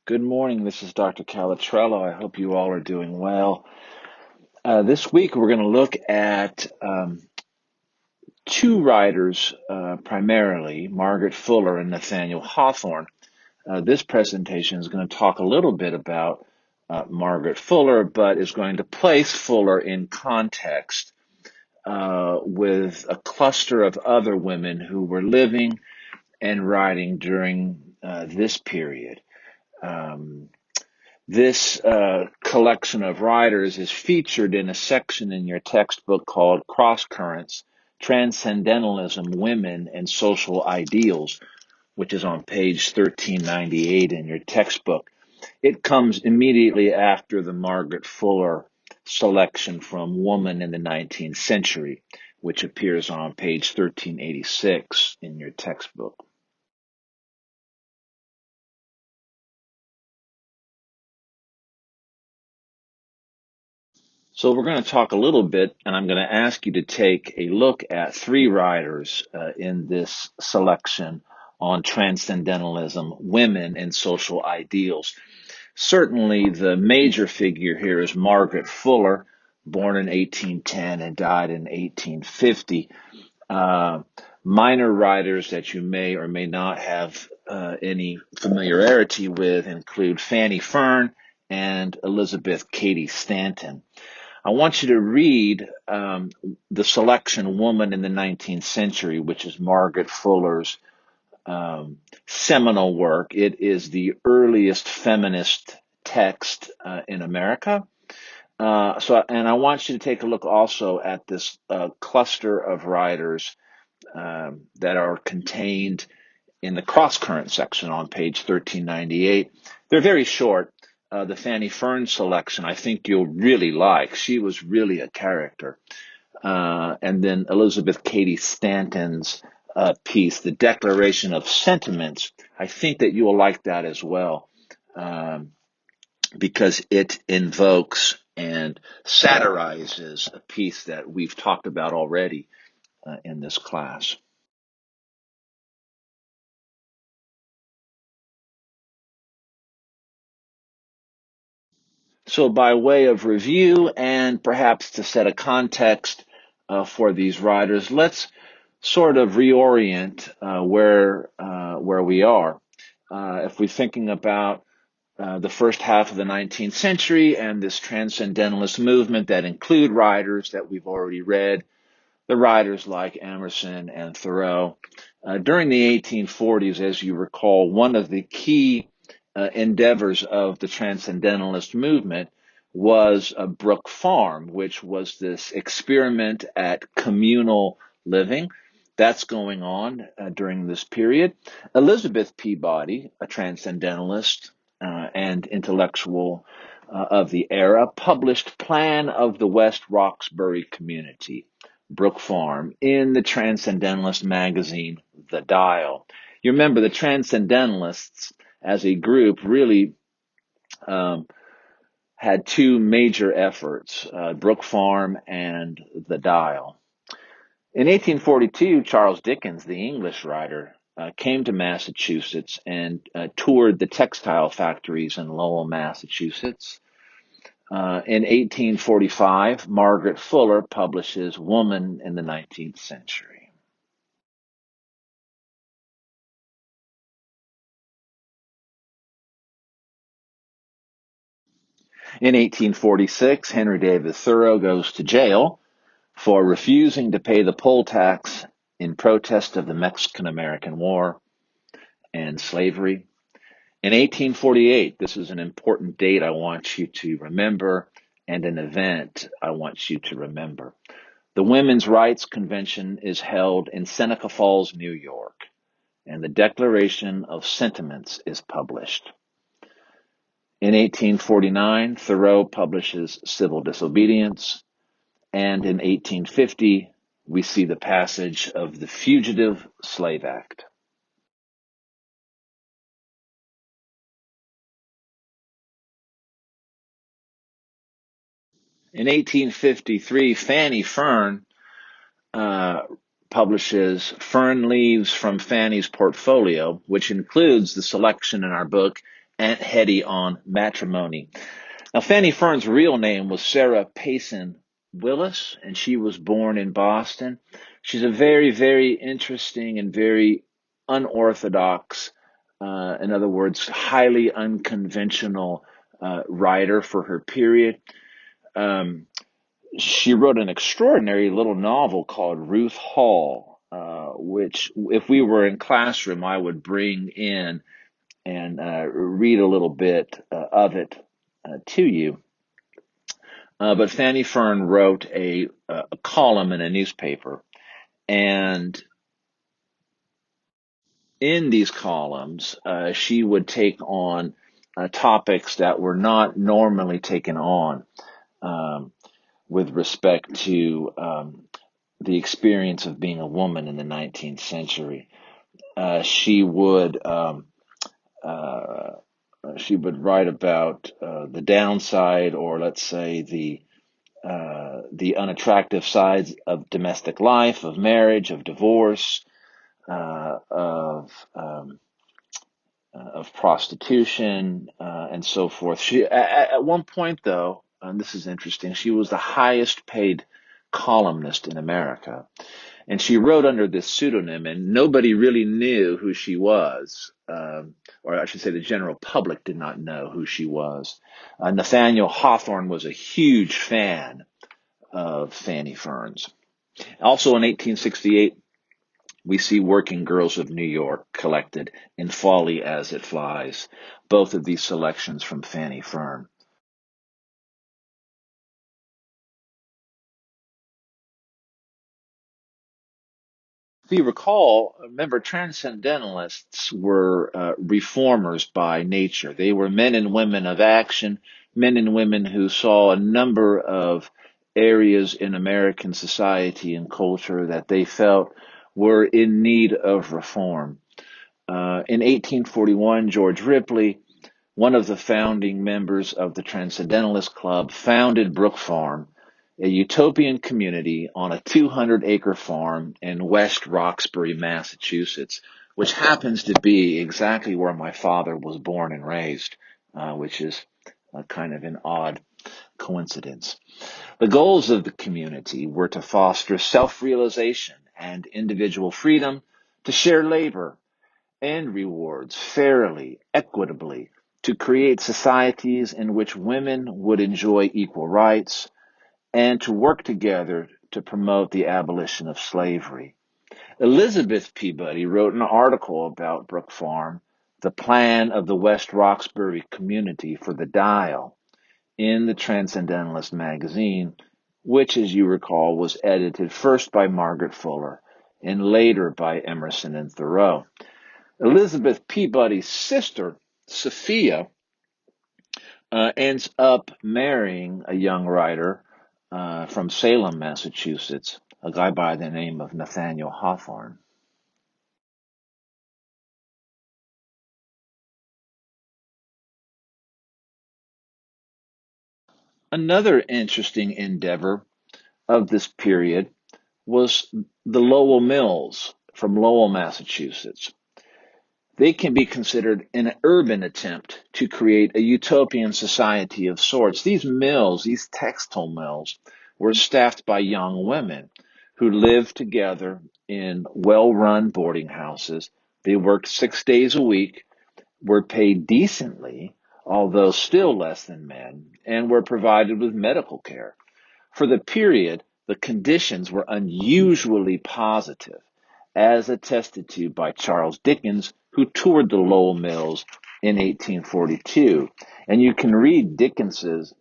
Good morning. This is Dr. Calatrello. I hope you all are doing well. This week we're going to look at two writers primarily, Margaret Fuller and Nathaniel Hawthorne. This presentation is going to talk a little bit about Margaret Fuller, but is going to place Fuller in context with a cluster of other women who were living and writing during this period. This collection of writers is featured in a section in your textbook called Cross Currents, Transcendentalism, Women, and Social Ideals, which is on page 1398 in your textbook. It comes immediately after the Margaret Fuller selection from Woman in the 19th Century, which appears on page 1386 in your textbook. So we're going to talk a little bit, and I'm going to ask you to take a look at three writers in this selection on transcendentalism, women, and social ideals. Certainly the major figure here is Margaret Fuller, born in 1810 and died in 1850. Minor writers that you may or may not have any familiarity with include Fanny Fern and Elizabeth Cady Stanton. I want you to read the selection Woman in the 19th Century, which is Margaret Fuller's seminal work. It is the earliest feminist text in America. And I want you to take a look also at this cluster of writers that are contained in the cross-current section on page 1398. They're very short. The Fanie Fern selection, I think you'll really like. She was really a character. And then Elizabeth Cady Stanton's piece, The Declaration of Sentiments, I think that you will like that as well, because it invokes and satirizes a piece that we've talked about already in this class. So by way of review and perhaps to set a context for these writers, let's sort of reorient where we are. If we're thinking about the first half of the 19th century and this transcendentalist movement that include writers that we've already read, the writers like Emerson and Thoreau. During the 1840s, as you recall, one of the key endeavors of the Transcendentalist movement was Brook Farm, which was this experiment at communal living. That's going on during this period. Elizabeth Peabody, a transcendentalist and intellectual of the era, published Plan of the West Roxbury Community, Brook Farm, in the Transcendentalist magazine, The Dial. You remember the Transcendentalists as a group really had two major efforts, Brook Farm and The Dial. In 1842, Charles Dickens, the English writer, came to Massachusetts and toured the textile factories in Lowell, Massachusetts. In 1845, Margaret Fuller publishes Woman in the 19th Century. In 1846, Henry David Thoreau goes to jail for refusing to pay the poll tax in protest of the Mexican-American War and slavery. In 1848, this is an important date I want you to remember and an event I want you to remember. The Women's Rights Convention is held in Seneca Falls, New York, and the Declaration of Sentiments is published. In 1849, Thoreau publishes Civil Disobedience, and in 1850, we see the passage of the Fugitive Slave Act. In 1853, Fanny Fern publishes Fern Leaves from Fanny's Portfolio, which includes the selection in our book, Aunt Hetty on matrimony. Now, Fanny Fern's real name was Sarah Payson Willis, and she was born in Boston. She's a very, very interesting and very unorthodox, in other words, highly unconventional writer for her period. Um, she wrote an extraordinary little novel called Ruth Hall, which, if we were in classroom, I would bring in and read a little bit of it to you. But Fanny Fern wrote a column in a newspaper, and in these columns, she would take on topics that were not normally taken on um, with respect to the experience of being a woman in the 19th century. She would uh, she would write about the downside, or let's say the unattractive sides of domestic life, of marriage, of divorce, of prostitution, and so forth. She at one point, though, and this is interesting, she was the highest paid columnist in America. And she wrote under this pseudonym, and nobody really knew who she was. Or I should say the general public did not know who she was. Nathaniel Hawthorne was a huge fan of Fanny Fern's. Also in 1868, we see Working Girls of New York collected in Folly as It Flies, both of these selections from Fanny Fern. If you recall, remember, transcendentalists were reformers by nature. They were men and women of action, men and women who saw a number of areas in American society and culture that they felt were in need of reform. In 1841, George Ripley, one of the founding members of the Transcendentalist Club, founded Brook Farm, a utopian community on a 200-acre farm in West Roxbury, Massachusetts, which happens to be exactly where my father was born and raised, which is kind of an odd coincidence. The goals of the community were to foster self-realization and individual freedom, to share labor and rewards fairly, equitably, to create societies in which women would enjoy equal rights, and to work together to promote the abolition of slavery. Elizabeth Peabody wrote an article about Brook Farm, the plan of the West Roxbury community for the Dial, in the Transcendentalist magazine, which, as you recall, was edited first by Margaret Fuller and later by Emerson and Thoreau. Elizabeth Peabody's sister, Sophia, ends up marrying a young writer from Salem, Massachusetts, a guy by the name of Nathaniel Hawthorne. Another interesting endeavor of this period was the Lowell Mills from Lowell, Massachusetts. They can be considered an urban attempt to create a utopian society of sorts. These mills, these textile mills, were staffed by young women who lived together in well-run boarding houses. They worked 6 days a week, were paid decently, although still less than men, and were provided with medical care. For the period, the conditions were unusually positive, as attested to by Charles Dickens, who toured the Lowell Mills in 1842. And you can read Dickens's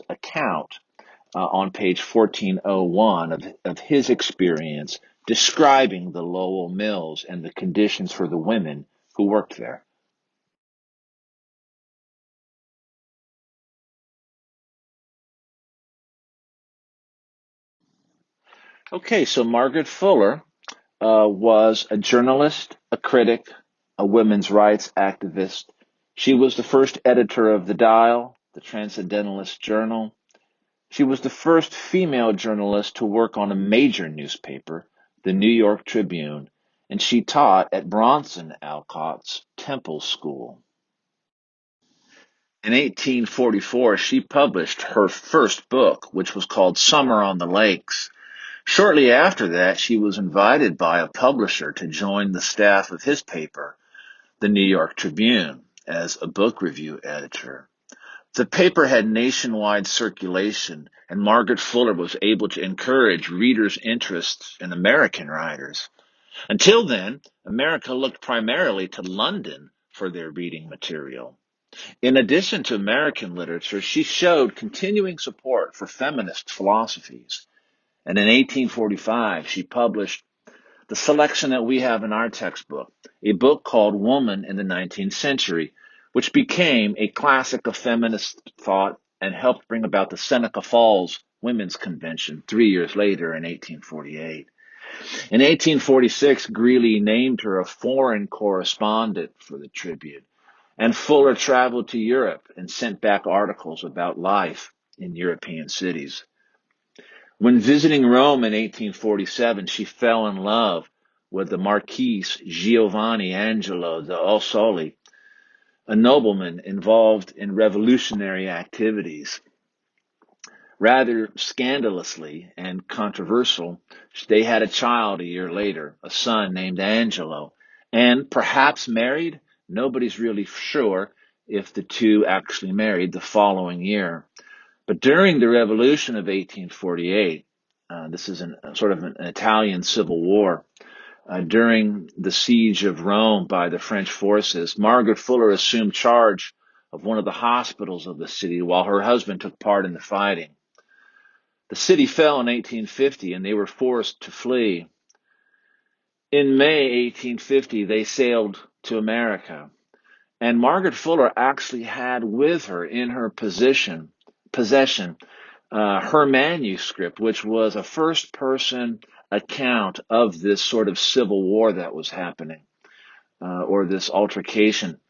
account on page 1401 of his experience describing the Lowell Mills and the conditions for the women who worked there. Okay, so Margaret Fuller was a journalist, a critic, a women's rights activist. She was the first editor of The Dial, the Transcendentalist Journal. She was the first female journalist to work on a major newspaper, the New York Tribune, and she taught at Bronson Alcott's Temple School. In 1844, she published her first book, which was called Summer on the Lakes. Shortly after that, she was invited by a publisher to join the staff of his paper, the New York Tribune, as a book review editor. The paper had nationwide circulation, and Margaret Fuller was able to encourage readers' interests in American writers. Until then, America looked primarily to London for their reading material. In addition to American literature, she showed continuing support for feminist philosophies. And in 1845, she published the selection that we have in our textbook, a book called Woman in the 19th Century, which became a classic of feminist thought and helped bring about the Seneca Falls Women's Convention 3 years later in 1848. In 1846, Greeley named her a foreign correspondent for the Tribune, and Fuller traveled to Europe and sent back articles about life in European cities. When visiting Rome in 1847, she fell in love with the Marquis Giovanni Angelo de Ossoli, a nobleman involved in revolutionary activities. Rather scandalously and controversial, they had a child a year later, a son named Angelo, and perhaps married. Nobody's really sure if the two actually married the following year. But during the Revolution of 1848, this is sort of an Italian civil war. During the siege of Rome by the French forces, Margaret Fuller assumed charge of one of the hospitals of the city while her husband took part in the fighting. The city fell in 1850 and they were forced to flee. In May 1850, they sailed to America. And Margaret Fuller actually had with her in her possession her manuscript, which was a first-person account of this sort of civil war that was happening, or this altercation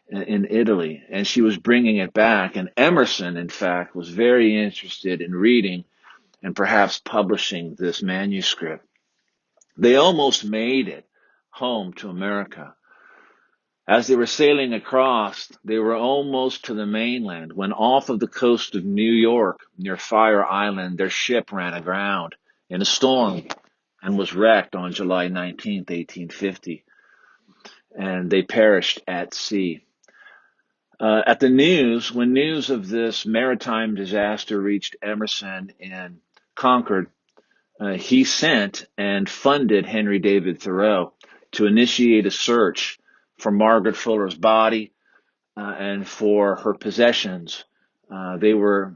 in Italy. And she was bringing it back. And Emerson, in fact, was very interested in reading and perhaps publishing this manuscript. They almost made it home to America. As they were sailing across, they were almost to the mainland when off of the coast of New York, near Fire Island, their ship ran aground in a storm and was wrecked on July 19th, 1850, and they perished at sea. When news of this maritime disaster reached Emerson in Concord, he sent and funded Henry David Thoreau to initiate a search for Margaret Fuller's body and for her possessions. Thoreau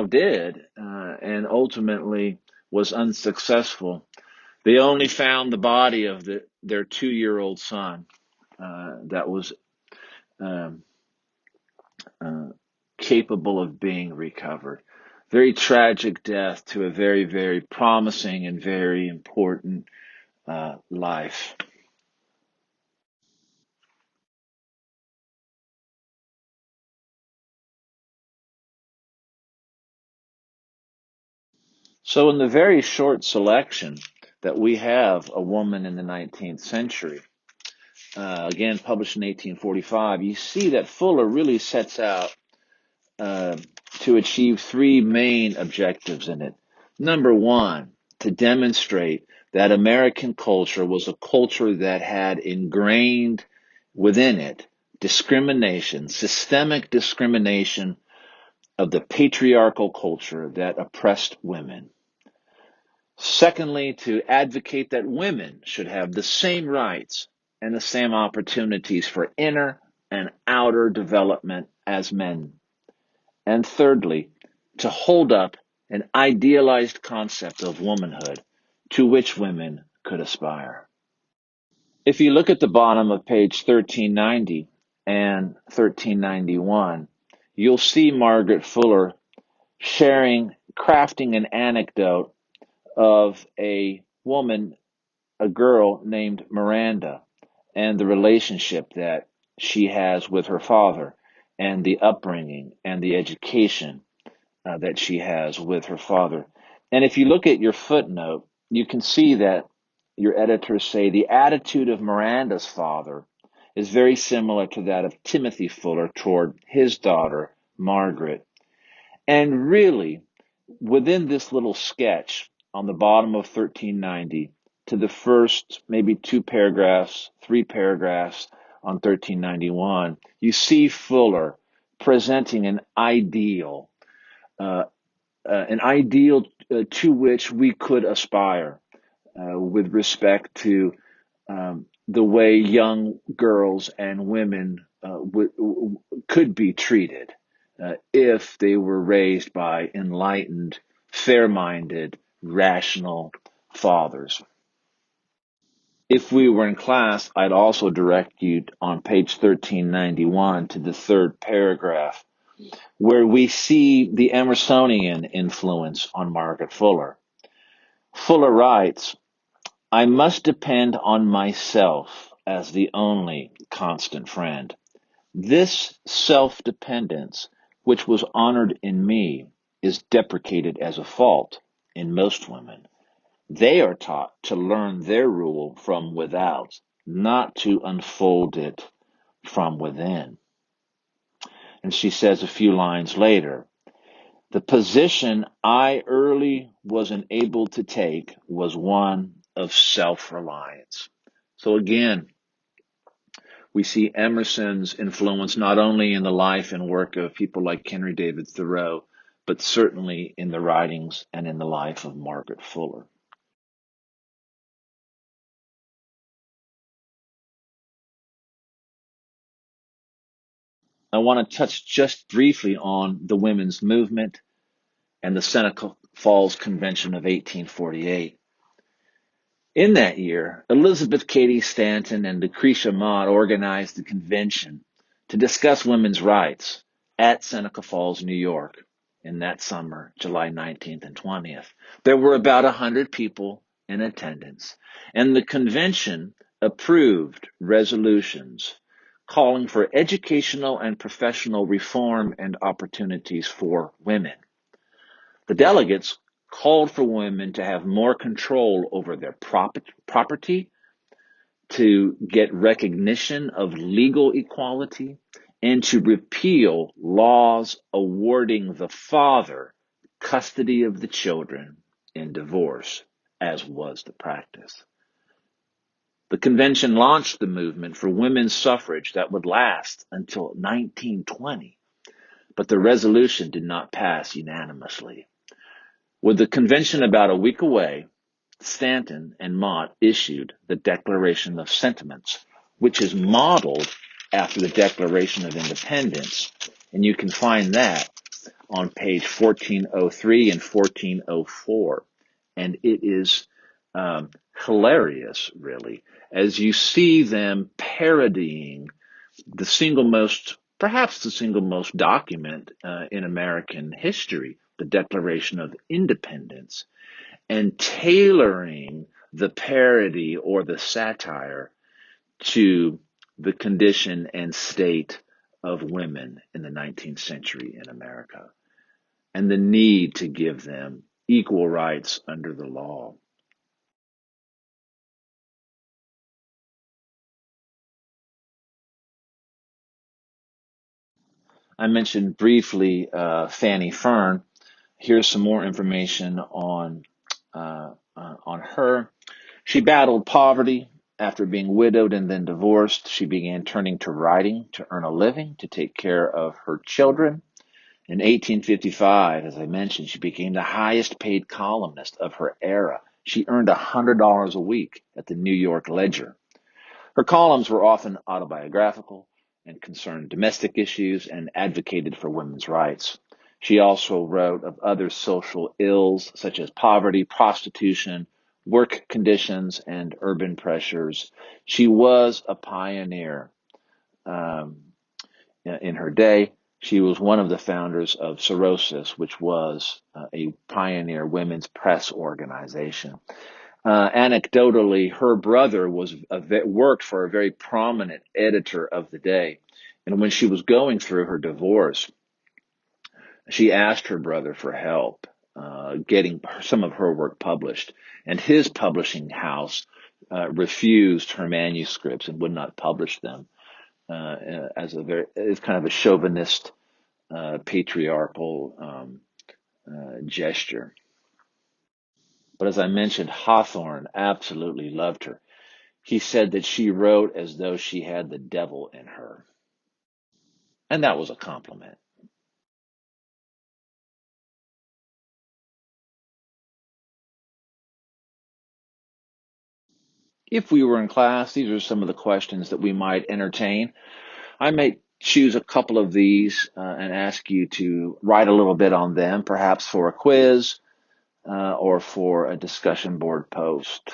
did, and ultimately was unsuccessful. They only found the body of their 2-year-old son that was capable of being recovered. Very tragic death to a very, very promising and very important life. So in the very short selection that we have, A Woman in the 19th Century, again published in 1845, you see that Fuller really sets out to achieve three main objectives in it. Number one, to demonstrate that American culture was a culture that had ingrained within it discrimination, systemic discrimination of the patriarchal culture that oppressed women. Secondly, to advocate that women should have the same rights and the same opportunities for inner and outer development as men. And thirdly, to hold up an idealized concept of womanhood to which women could aspire. If you look at the bottom of page 1390 and 1391, you'll see Margaret Fuller crafting an anecdote of a woman, a girl named Miranda, and the relationship that she has with her father, and the upbringing and the education that she has with her father. And if you look at your footnote, you can see that your editors say the attitude of Miranda's father is very similar to that of Timothy Fuller toward his daughter, Margaret. And really, within this little sketch on the bottom of 1390, to the first maybe two paragraphs, three paragraphs on 1391, you see Fuller presenting uh, an ideal to which we could aspire with respect to the way young girls and women could be treated if they were raised by enlightened, fair-minded, rational fathers. If we were in class, I'd also direct you on page 1391 to the third paragraph, where we see the Emersonian influence on Margaret Fuller. Fuller writes, I must depend on myself as the only constant friend. This self-dependence, which was honored in me, is deprecated as a fault in most women. They are taught to learn their rule from without, not to unfold it from within. And she says a few lines later, the position I early was enabled to take was one of self-reliance. So again, we see Emerson's influence not only in the life and work of people like Henry David Thoreau, but certainly in the writings and in the life of Margaret Fuller. I want to touch just briefly on the women's movement and the Seneca Falls Convention of 1848. In that year, Elizabeth Cady Stanton and Lucretia Mott organized the convention to discuss women's rights at Seneca Falls, New York, in that summer, July 19th and 20th. There were about 100 people in attendance, and the convention approved resolutions calling for educational and professional reform and opportunities for women. The delegates called for women to have more control over their property, to get recognition of legal equality, and to repeal laws awarding the father custody of the children in divorce, as was the practice. The convention launched the movement for women's suffrage that would last until 1920, but the resolution did not pass unanimously. With the convention about a week away, Stanton and Mott issued the Declaration of Sentiments, which is modeled after the Declaration of Independence, and you can find that on page 1403 and 1404. And it is hilarious, really, as you see them parodying perhaps the single most document in American history, the Declaration of Independence, and tailoring the parody or the satire to the condition and state of women in the 19th century in America and the need to give them equal rights under the law. I mentioned briefly Fanny Fern. Here's some more information on her. She battled poverty. After being widowed and then divorced, she began turning to writing to earn a living, to take care of her children. In 1855, as I mentioned, she became the highest paid columnist of her era. She earned $100 a week at the New York Ledger. Her columns were often autobiographical and concerned domestic issues and advocated for women's rights. She also wrote of other social ills such as poverty, prostitution, work conditions, and urban pressures. She was a pioneer um, in her day. She was one of the founders of Cirrhosis, which was a pioneer women's press organization. Anecdotally, her brother worked for a very prominent editor of the day. And when she was going through her divorce, she asked her brother for help getting some of her work published. And his publishing house refused her manuscripts and would not publish them. as a very, it's kind of a chauvinist, patriarchal gesture. But as I mentioned, Hawthorne absolutely loved her. He said that she wrote as though she had the devil in her. And that was a compliment. If we were in class, these are some of the questions that we might entertain. I may choose a couple of these and ask you to write a little bit on them, perhaps for a quiz or for a discussion board post.